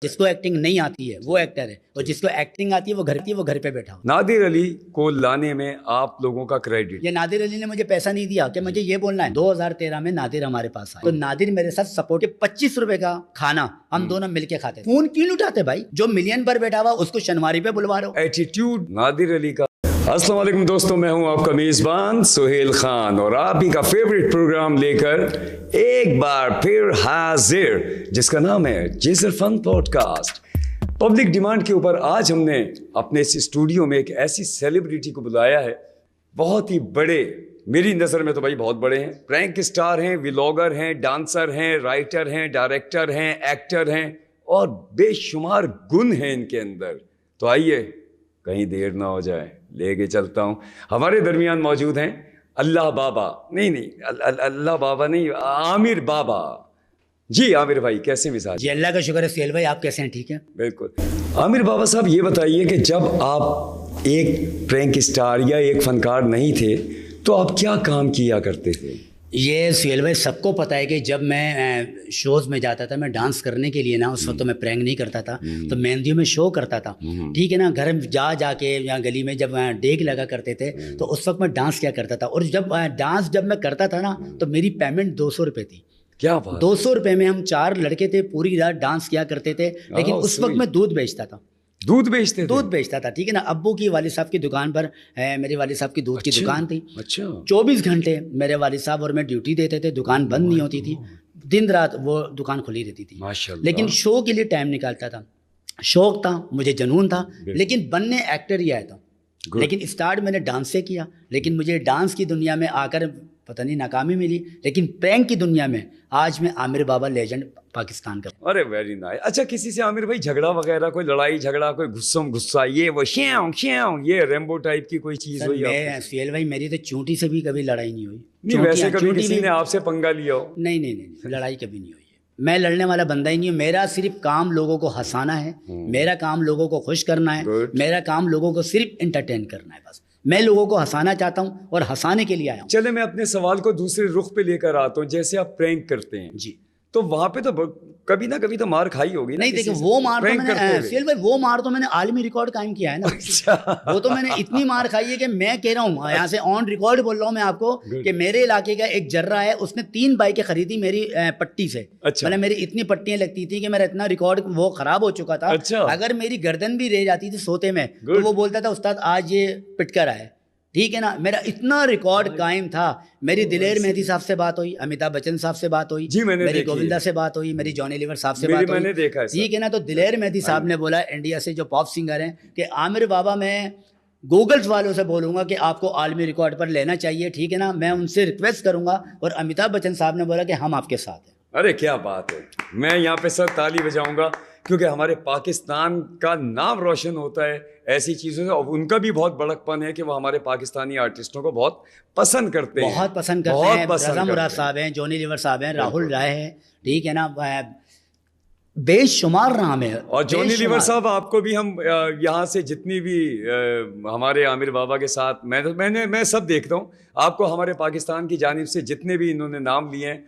جس کو ایکٹنگ نہیں آتی ہے وہ ایکٹر ہے، اور جس کو ایکٹنگ آتی ہے وہ گھر پہ بیٹھا ہو. نادر علی کو لانے میں آپ لوگوں کا کریڈٹ. یہ نادر علی نے مجھے پیسہ نہیں دیا کہ مجھے یہ بولنا ہے. 2013 میں نادر ہمارے پاس آئے تو نادر میرے ساتھ سپورٹ 25 روپے کا کھانا ہم دونوں مل کے کھاتے. فون کیوں اٹھاتے بھائی؟ جو ملین پر بیٹھا ہوا اس کو شنواری پہ بلوا رہے ہو. ایٹیٹیوڈ نادر علی کا. السلام علیکم دوستوں، میں ہوں آپ کا میزبان سہیل خان، اور آپ ہی کا فیوریٹ پروگرام لے کر ایک بار پھر حاضر، جس کا نام ہے جیزر فن پوڈ کاسٹ. پبلک ڈیمانڈ کے اوپر آج ہم نے اپنے اس اسٹوڈیو میں ایک ایسی سیلیبریٹی کو بلایا ہے، بہت ہی بڑے، میری نظر میں تو بھائی بہت بڑے ہیں، پرینک اسٹار ہیں، ولاگر ہیں، ڈانسر ہیں، رائٹر ہیں، ڈائریکٹر ہیں، ایکٹر ہیں، اور بے شمار گن ہیں ان کے اندر. تو آئیے کہیں دیر نہ ہو جائے، لے کے چلتا ہوں. ہمارے درمیان موجود ہیں اللہ بابا، اللہ بابا نہیں، عامر بابا. جی عامر بھائی، کیسے مزاج؟ جی اللہ کا شکر ہے سہیل بھائی، آپ کیسے ہیں؟ ٹھیک ہے بالکل. عامر بابا صاحب، یہ بتائیے کہ جب آپ ایک پرینک اسٹار یا ایک فنکار نہیں تھے تو آپ کیا کام کیا کرتے تھے؟ یہ سہیل بھائی سب کو پتہ ہے کہ جب میں شوز میں جاتا تھا، میں ڈانس کرنے کے لیے نا، اس وقت تو میں پرینک نہیں کرتا تھا، تو مہندیوں میں شو کرتا تھا. ٹھیک ہے نا، گھر جا کے یا گلی میں جب ڈیگ لگا کرتے تھے تو اس وقت میں ڈانس کیا کرتا تھا. اور جب میں کرتا تھا نا تو میری پیمنٹ 200 روپے تھی. کیا بات! 200 روپے میں ہم 4 لڑکے تھے، پوری رات ڈانس کیا کرتے تھے. لیکن اس وقت میں دودھ بیچتا تھا. دودھ بیچتا تھا. ٹھیک ہے نا، ابو کی والد صاحب کی دکان پر میرے والد صاحب کی دودھ کی دکان تھی. اچھا. 24 گھنٹے میرے والد صاحب اور میں ڈیوٹی دیتے تھے، دکان بند نہیں ہوتی تھی، دن رات وہ دکان کھلی رہتی تھی. لیکن شو کے لیے ٹائم نکالتا تھا. شوق تھا مجھے، جنون تھا، لیکن بننے ایکٹر ہی آیا تھا. لیکن اسٹارٹ میں نے ڈانس سے کیا، لیکن مجھے ڈانس کی دنیا میں آ کر پتہ نہیں ناکامی ملی. لیکن پرینک کی دنیا میں آج میں عامر بابا لیجنڈ پاکستان کا. ارے ویری نائس. اچھا، کسی سے عامر بھائی جھگڑا وغیرہ، کوئی لڑائی جھگڑا، کوئی غصہ، یہ وہ شیاؤں یہ ریمبو ٹائپ کی کوئی چیز ہوئی؟ سہیل بھائی میری تو چونٹی سے بھی کبھی لڑائی نہیں ہوئی. نہیں، ویسے کبھی کسی نے آپ سے پنگا لیا ہو؟ نہیں، لڑائی کبھی نہیں ہوئی. میں لڑنے والا بندہ ہی نہیں ہوں. میرا صرف کام لوگوں کو ہنسانا ہے، میرا کام لوگوں کو خوش کرنا ہے، میرا کام لوگوں کو صرف انٹرٹین کرنا ہے. بس میں لوگوں کو ہنسانا چاہتا ہوں اور ہنسانے کے لیے آیا ہوں. چلے میں اپنے سوال کو دوسرے رخ پہ لے کر آتا ہوں. جیسے آپ پرینک کرتے ہیں جی، تو وہاں پہ تو کبھی نہ کبھی تو مار کھائی ہوگی. نہیں دیکھیں، وہ مار تو میں نے عالمی ریکارڈ قائم کیا ہے نا. وہ تو میں نے اتنی مار کھائی ہے کہ میں کہہ رہا ہوں یہاں سے آن ریکارڈ بول رہا ہوں میں آپ کو کہ میرے علاقے کا ایک جرہ ہے، اس نے 3 بائکیں خریدی میری پٹی سے. مطلب میری اتنی پٹیاں لگتی تھی کہ میرا اتنا ریکارڈ وہ خراب ہو چکا تھا. اگر میری گردن بھی رہ جاتی تھی سوتے میں تو وہ بولتا تھا استاد آج یہ پٹ کر آئے. ٹھیک ہے نا، میرا اتنا ریکارڈ قائم تھا. میری دلیر مہدی صاحب سے بات ہوئی، امیتابھ بچن صاحب سے بات ہوئی، میری گووندا سے بات ہوئی، میری جانی لیور صاحب سے بات ہوئی. ٹھیک ہے نا، تو دلیر مہدی صاحب نے بولا انڈیا سے جو پاپ سنگر ہیں کہ عامر بابا میں گوگلز والوں سے بولوں گا کہ آپ کو عالمی ریکارڈ پر لینا چاہیے. ٹھیک ہے نا، میں ان سے ریکویسٹ کروں گا. اور امیتابھ بچن صاحب نے بولا کہ ہم آپ کے ساتھ ہیں. ارے کیا بات ہے! میں یہاں پہ سر تالی بجاؤں گا، کیونکہ ہمارے پاکستان کا نام روشن ہوتا ہے ایسی چیزوں سے. اور ان کا بھی بہت بڑک پن ہے کہ وہ ہمارے پاکستانی آرٹسٹوں کو بہت پسند کرتے ہیں. بہت پسند کرتے ہیں. رضا مراد صاحب ہیں، جونی لیور صاحب ہیں، راہل رائے ہیں. ٹھیک ہے نا، بے شمار نام ہے. اور جونی لیور صاحب، آپ کو بھی ہم یہاں سے جتنی بھی ہمارے عامر بابا کے ساتھ میں سب دیکھتا ہوں، آپ کو ہمارے پاکستان کی جانب سے جتنے بھی انہوں نے نام لیے ہیں،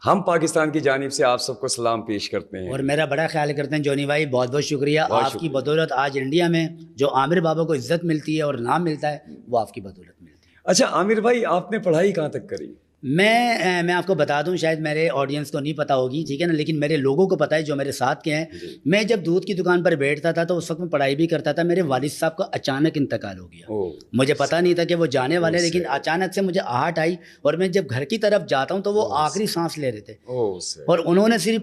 ہم پاکستان کی جانب سے آپ سب کو سلام پیش کرتے ہیں. اور میرا بڑا خیال کرتے ہیں جونی بھائی، بہت بہت شکریہ. آپ کی بدولت آج انڈیا میں جو عامر بابا کو عزت ملتی ہے اور نام ملتا ہے، وہ آپ کی بدولت ملتی ہے. اچھا عامر بھائی، آپ نے پڑھائی کہاں تک کری؟ میں آپ کو بتا دوں، شاید میرے آڈینس کو نہیں پتا ہوگی، ٹھیک ہے نا، لیکن میرے لوگوں کو پتا ہے جو میرے ساتھ کے ہیں. میں جب دودھ کی دکان پر بیٹھتا تھا تو اس وقت میں پڑھائی بھی کرتا تھا. میرے والد صاحب کا اچانک انتقال ہو گیا. مجھے پتا نہیں تھا کہ وہ جانے والے، لیکن اچانک سے مجھے آہٹ آئی. اور میں جب گھر کی طرف جاتا ہوں تو وہ آخری سانس لے رہے تھے، اور انہوں نے صرف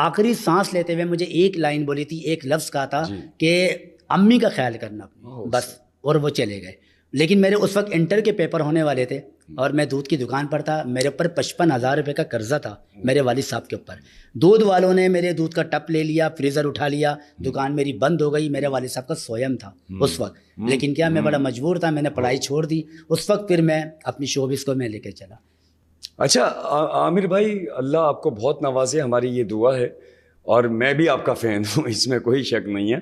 آخری سانس لیتے ہوئے مجھے ایک لائن بولی تھی، ایک لفظ کہا تھا کہ امی کا خیال کرنا اپنی، بس. اور وہ چلے گئے. لیکن میرے اس وقت انٹر کے پیپر ہونے والے تھے اور میں دودھ کی دکان پر تھا. میرے اوپر 55,000 روپے کا قرضہ تھا میرے والد صاحب کے اوپر. دودھ والوں نے میرے دودھ کا ٹپ لے لیا، فریزر اٹھا لیا، دکان میری بند ہو گئی. میرے والد صاحب کا سویم تھا اس وقت، لیکن کیا میں بڑا مجبور تھا، میں نے پڑھائی چھوڑ دی. اس وقت پھر میں اپنی شوبز کو میں لے کے چلا. اچھا عامر بھائی، اللہ آپ کو بہت نوازے، ہماری یہ دعا ہے، اور میں بھی آپ کا فین ہوں، اس میں کوئی شک نہیں ہے.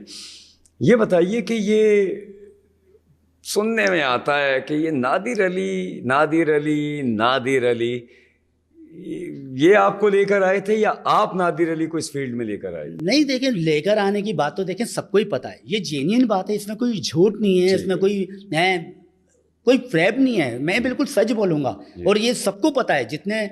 یہ بتائیے کہ یہ سننے میں آتا ہے کہ یہ نادر علی یہ آپ کو لے کر آئے تھے یا آپ نادر علی کو اس فیلڈ میں لے کر آئے؟ نہیں دیکھیں، لے کر آنے کی بات تو دیکھیں سب کو ہی پتہ ہے، یہ جینین بات ہے، اس میں کوئی جھوٹ نہیں ہے، اس میں کوئی فریب نہیں ہے، میں بالکل سچ بولوں گا. اور یہ سب کو پتہ ہے، جتنے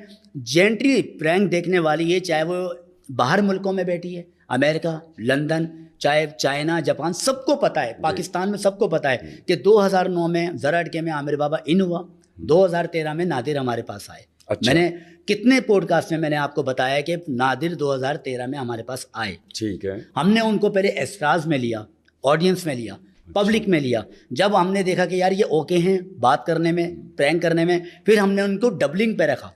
جینٹری پرینک دیکھنے والی ہے، چاہے وہ باہر ملکوں میں بیٹھی ہے، امریکہ، لندن، چاہے چائنا، جاپان، سب کو پتہ ہے، پاکستان میں سب کو پتہ ہے کہ 2009 میں ذرا اٹکے میں عامر بابا ان ہوا، 2013 میں نادر ہمارے پاس آئے. میں نے کتنے پوڈ کاسٹ میں نے آپ کو بتایا کہ نادر 2013 میں ہمارے پاس آئے. ٹھیک ہے. ہم نے ان کو پہلے اسٹراز میں لیا، آڈینس میں لیا، پبلک میں لیا. جب ہم نے دیکھا کہ یار یہ اوکے ہیں بات کرنے میں، پرینک کرنے میں، پھر ہم نے ان کو ڈبلنگ پہ رکھا.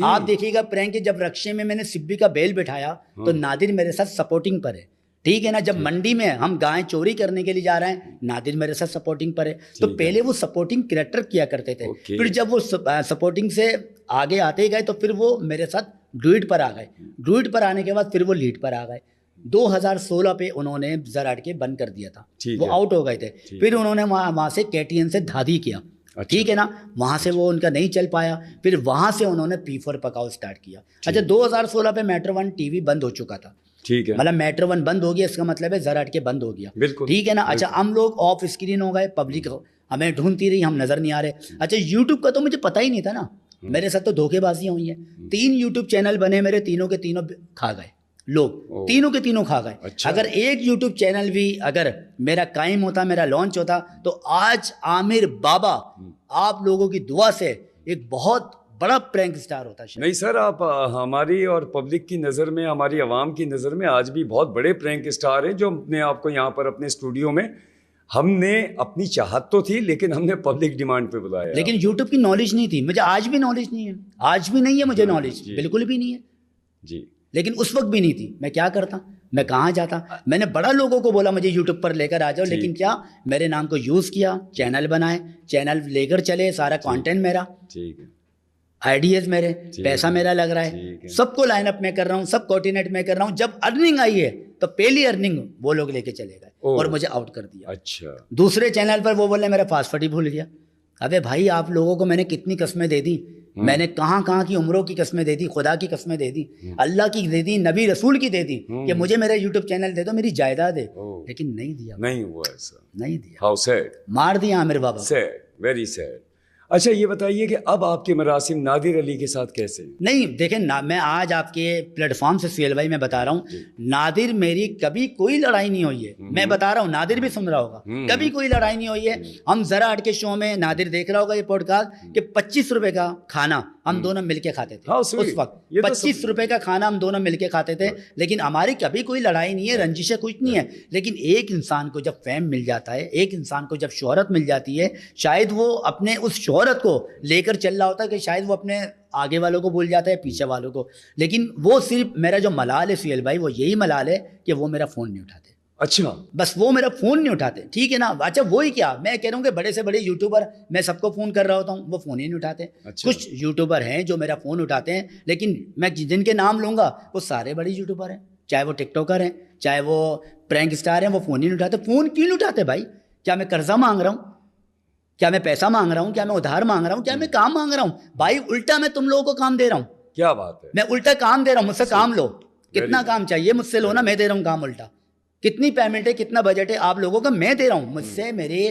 آپ دیکھیے گا پرینک جب رکشے میں نے سبی کا بیل بٹھایا تو نادر میرے ساتھ سپورٹنگ پر ہے. ٹھیک ہے نا. جب منڈی میں ہم گائیں چوری کرنے کے لیے جا رہے ہیں، نادر میرے ساتھ سپورٹنگ پر ہے. تو پہلے وہ سپورٹنگ کریکٹر کیا کرتے تھے، پھر جب وہ سپورٹنگ سے آگے آتے گئے تو پھر وہ میرے ساتھ ڈوئٹ پر آ گئے. ڈوئٹ پر آنے کے بعد پھر وہ لیڈ پر آ گئے. 2016 پہ انہوں نے ذرا اٹکے بند کر دیا تھا، وہ آؤٹ ہو گئے تھے. پھر انہوں نے وہاں سے KTN سے دھادی کیا. ٹھیک ہے نا. وہاں سے وہ ان کا نہیں چل پایا، پھر وہاں سے انہوں نے P4 پکاؤ اسٹارٹ کیا. اچھا 2016 پہ میٹرو 1 TV بند ہو چکا تھا. ٹھیک ہے. مطلب میٹرو 1 بند ہو گیا، اس کا مطلب ہے ذرا اٹکے بند ہو گیا. ٹھیک ہے نا. اچھا ہم لوگ آف اسکرین ہو گئے، پبلک ہمیں ڈھونڈتی رہی، ہم نظر نہیں آ رہے. اچھا یوٹیوب کا تو مجھے پتہ ہی نہیں تھا نا، میرے ساتھ تو دھوکے بازیاں ہوئی ہیں. 3 یوٹیوب چینل بنے میرے، تینوں کے تینوں کھا گئے لوگ، تینوں کے تینوں کھا گئے. اگر ایک یوٹیوب چینل بھی اگر میرا قائم ہوتا، میرا لانچ ہوتا، تو آج عامر بابا آپ لوگوں کی دعا سے ایک بہت بڑا پرینک سٹار ہوتا ہے. نہیں سر، آپ ہماری اور پبلک کی نظر میں، ہماری عوام کی نظر میں آج بھی بہت بڑے پرینک سٹار ہیں، جو اپنے آپ کو یہاں پر اپنے اسٹوڈیو میں، ہم نے اپنی چاہت تو تھی لیکن ہم نے پبلک ڈیمانڈ پہ بلایا. لیکن یوٹیوب کی نالج نہیں تھی مجھے، آج بھی نالج نہیں ہے، آج بھی نہیں ہے مجھے نالج، بالکل بھی نہیں ہے جی. لیکن اس وقت بھی نہیں تھی. میں کیا کرتا، میں کہاں جاتا. میں نے بڑا لوگوں کو بولا مجھے یوٹیوب پر لے کر آ جاؤ، لیکن کیا میرے نام کو یوز کیا، چینل بنائے، چینل لے کر چلے، سارا کانٹینٹ میرا، ٹھیک ہے، آئیڈیاز میرے، پیسہ میرا لگ رہا ہے، سب کو لائن اپ میں کر رہا ہوں، سب کوآرڈینیٹ میں کر رہا ہوں. جب ارننگ آئی ہے تو پہلی ارننگ وہ لوگ لے کے چلے گئے اور مجھے آؤٹ کر دیا. اچھا. دوسرے چینل پر وہ بولے میرا پاسورڈ ہی بھول گیا. ابے بھائی آپ لوگوں کو میں نے کتنی قسمیں دے دی، میں نے کہاں کی عمروں کی قسمیں دے دی، خدا کی قسمیں دے دی، اللہ کی دے دی، نبی رسول کی دے دی کہ مجھے میرا یوٹیوب چینل دے دو، میری جائیداد ہے، لیکن نہیں دیا. نہیں ہوا ایسا، نہیں دیا. How sad. مار دیا عامر بابا. Sad, very sad. اچھا یہ بتائیے کہ اب آپ کے مراسم نادر علی کے ساتھ کیسے؟ نہیں دیکھیں، میں آج آپ کے پلیٹ فارم سے سہیل بھائی میں بتا رہا ہوں، نادر میری کبھی کوئی لڑائی نہیں ہوئی ہے. میں بتا رہا ہوں، نادر بھی سن رہا ہوگا، کبھی کوئی لڑائی نہیں ہوئی ہے. ہم ذرا اٹکے شو میں، نادر دیکھ رہا ہوگا یہ پوڈ کاسٹ، کہ 25 روپے کا کھانا ہم دونوں مل کے کھاتے تھے. اس وقت 25 روپے کا کھانا ہم دونوں مل کے کھاتے تھے. لیکن ہماری کبھی کوئی لڑائی نہیں ہے، رنجشیں کچھ نہیں ہے. لیکن ایک انسان کو جب فیم مل جاتا ہے، ایک انسان کو جب شہرت مل جاتی ہے، شاید وہ اپنے اس شہرت کو لے کر چل رہا ہوتا ہے کہ شاید وہ اپنے آگے والوں کو بھول جاتا ہے، پیچھے والوں کو. لیکن وہ صرف میرا جو ملال ہے سہیل بھائی، وہ یہی ملال ہے کہ وہ میرا فون نہیں اٹھاتے. اچھا، بس وہ میرا فون نہیں اٹھاتے. ٹھیک ہے نا. اچھا وہی کیا، میں کہہ رہا ہوں کہ بڑے سے بڑے یوٹیوبر میں سب کو فون کر رہا ہوتا ہوں، وہ فون ہی نہیں اٹھاتے. کچھ یوٹیوبر ہیں جو میرا فون اٹھاتے ہیں، لیکن میں جن کے نام لوں گا وہ سارے بڑے یوٹیوبر ہیں، چاہے وہ ٹک ٹاکر ہیں، چاہے وہ پرینک اسٹار ہیں، وہ فون ہی نہیں اٹھاتے. فون کیوں نہیں اٹھاتے بھائی؟ کیا میں قرضہ مانگ رہا ہوں؟ کیا میں پیسہ مانگ رہا ہوں؟ کیا میں ادھار مانگ رہا ہوں؟ کیا میں کام مانگ رہا ہوں؟ بھائی الٹا میں تم لوگوں کو کام دے رہا ہوں. کیا بات ہے. میں الٹا کام دے رہا ہوں، مجھ سے کام لو. کتنا کام چاہیے مجھ سے لو نا، میں دے رہا ہوں کام. الٹا کتنی پیمنٹ ہے، کتنا بجٹ ہے آپ لوگوں کا، میں دے رہا ہوں. مجھ سے میرے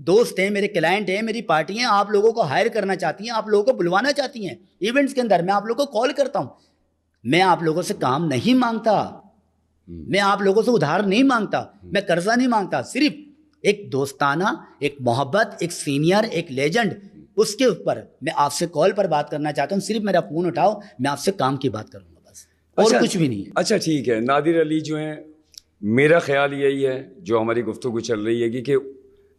دوست ہیں، میرے کلائنٹ ہیں، میری پارٹی ہیں، آپ لوگوں کو ہائر کرنا چاہتی ہیں، آپ لوگوں کو بلوانا چاہتی ہیں ایونٹس کے اندر. میں آپ لوگوں کو کال کرتا ہوں. میں آپ لوگوں سے کام نہیں مانگتا، میں آپ لوگوں سے ادھار نہیں مانگتا، میں قرضہ نہیں مانگتا. صرف ایک دوستانہ، ایک محبت، ایک سینئر، ایک لیجنڈ، اس کے اوپر میں آپ سے کال پر بات کرنا چاہتا ہوں. صرف میرا فون اٹھاؤ، میں آپ سے کام کی بات کروں گا بس، اور کچھ بھی نہیں ہے. اچھا ٹھیک ہے. نادر علی جو ہیں، میرا خیال یہی ہے، جو ہماری گفتگو چل رہی ہے کہ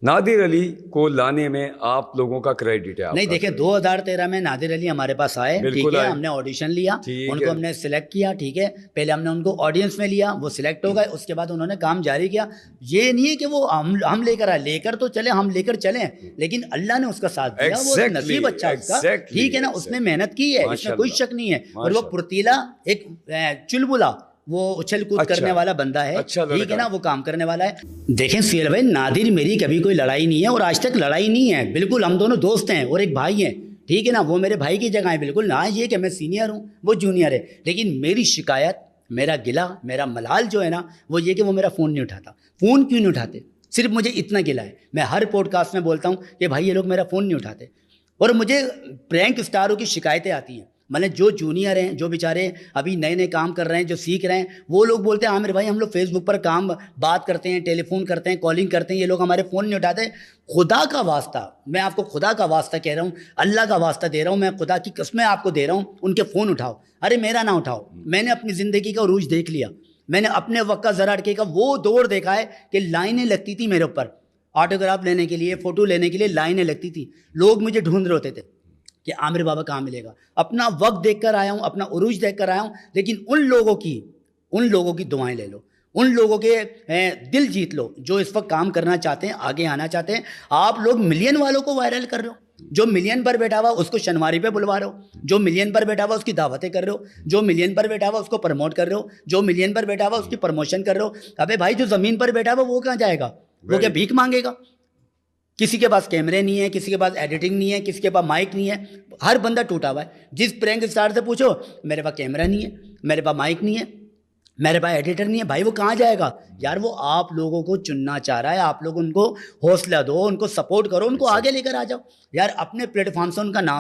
نادر علی کو لانے میں آپ لوگوں کا کریڈٹ ہے. نہیں دیکھیں 2013 میں نادر علی ہمارے پاس آئے. ٹھیک ہے، ہم نے آڈیشن لیا، ان کو ہم نے سلیکٹ کیا. ٹھیک ہے، پہلے ہم نے ان کو آڈینس میں لیا، وہ سلیکٹ ہو گئے. اس کے بعد انہوں نے کام جاری کیا. یہ نہیں ہے کہ وہ ہم لے کر آئے، لے کر تو چلے، ہم لے کر چلیں، لیکن اللہ نے اس کا ساتھ دیا. وہ نصیب اچھا اس کا. ٹھیک ہے نا. اس نے محنت کی ہے، اس میں کوئی شک نہیں ہے. اور وہ پرتیلا، ایک چلبلا، وہ اچھل کود کرنے والا بندہ ہے. ٹھیک ہے نا، وہ کام کرنے والا ہے. دیکھیں سہیل بھائی، نادر میری کبھی کوئی لڑائی نہیں ہے، اور آج تک لڑائی نہیں ہے. بالکل ہم دونوں دوست ہیں اور ایک بھائی ہیں. ٹھیک ہے نا, وہ میرے بھائی کی جگہ ہے بالکل. نہ یہ کہ میں سینئر ہوں وہ جونیئر ہے, لیکن میری شکایت, میرا گلا, میرا ملال جو ہے نا وہ یہ کہ وہ میرا فون نہیں اٹھاتا. فون کیوں نہیں اٹھاتے, صرف مجھے اتنا گلا ہے. میں ہر پوڈ کاسٹ میں بولتا ہوں کہ بھائی یہ لوگ میرا فون نہیں اٹھاتے. اور مجھے پرینک اسٹاروں کی شکایتیں آتی ہیں. مطلب جو جونیئر ہیں, جو بیچارے ابھی نئے نئے کام کر رہے ہیں, جو سیکھ رہے ہیں, وہ لوگ بولتے ہیں عامر بھائی ہم لوگ فیس بک پر بات کرتے ہیں, ٹیلی فون کرتے ہیں, کالنگ کرتے ہیں, یہ لوگ ہمارے فون نہیں اٹھاتے. خدا کا واسطہ, میں آپ کو خدا کا واسطہ کہہ رہا ہوں, اللہ کا واسطہ دے رہا ہوں, میں خدا کی قسمیں آپ کو دے رہا ہوں, ان کے فون اٹھاؤ. ارے میرا نہ اٹھاؤ. میں نے اپنی زندگی کا عروج دیکھ لیا. میں نے اپنے وقت کا ذرا اٹکے کا وہ دور دیکھا ہے کہ لائنیں لگتی تھی میرے اوپر, آٹوگراف لینے کے لیے, فوٹو لینے کے لیے لائنیں لگتی تھی. لوگ مجھے ڈھونڈ رہے ہوتے تھے کہ عامر بابا کہاں ملے گا. اپنا وقت دیکھ کر آیا ہوں, اپنا عروج دیکھ کر آیا ہوں. لیکن ان لوگوں کی دعائیں لے لو, ان لوگوں کے دل جیت لو جو اس وقت کام کرنا چاہتے ہیں, آگے آنا چاہتے ہیں. آپ لوگ ملین والوں کو وائرل کر رہے ہو, جو ملین پر بیٹھا ہوا اس کو شنواری پہ بلوا رہے ہو, جو ملین پر بیٹھا ہوا اس کی دعوتیں کر رہے ہو, جو ملین پر بیٹھا ہوا اس کو پروموٹ کر رہے ہو, جو ملین پر بیٹھا ہوا اس کی پروموشن کر رہے ہو. ابے بھائی جو زمین پر بیٹھا ہوا وہ کہاں جائے گا, وہ کیا بھیک مانگے گا؟ کسی کے پاس کیمرے نہیں ہے, کسی کے پاس ایڈیٹنگ نہیں ہے, کسی کے پاس مائک نہیں ہے. ہر بندہ ٹوٹا ہوا ہے. جس پرینک اسٹار سے پوچھو میرے پاس کیمرہ نہیں ہے, میرے پاس مائک نہیں ہے, میرے پاس ایڈیٹر نہیں ہے. بھائی وہ کہاں جائے گا یار؟ وہ آپ لوگوں کو چننا چاہ رہا ہے, آپ لوگ ان کو حوصلہ دو, ان کو سپورٹ کرو, ان کو آگے لے کر آ جاؤ یار. اپنے پلیٹ فارم سے ان کا نام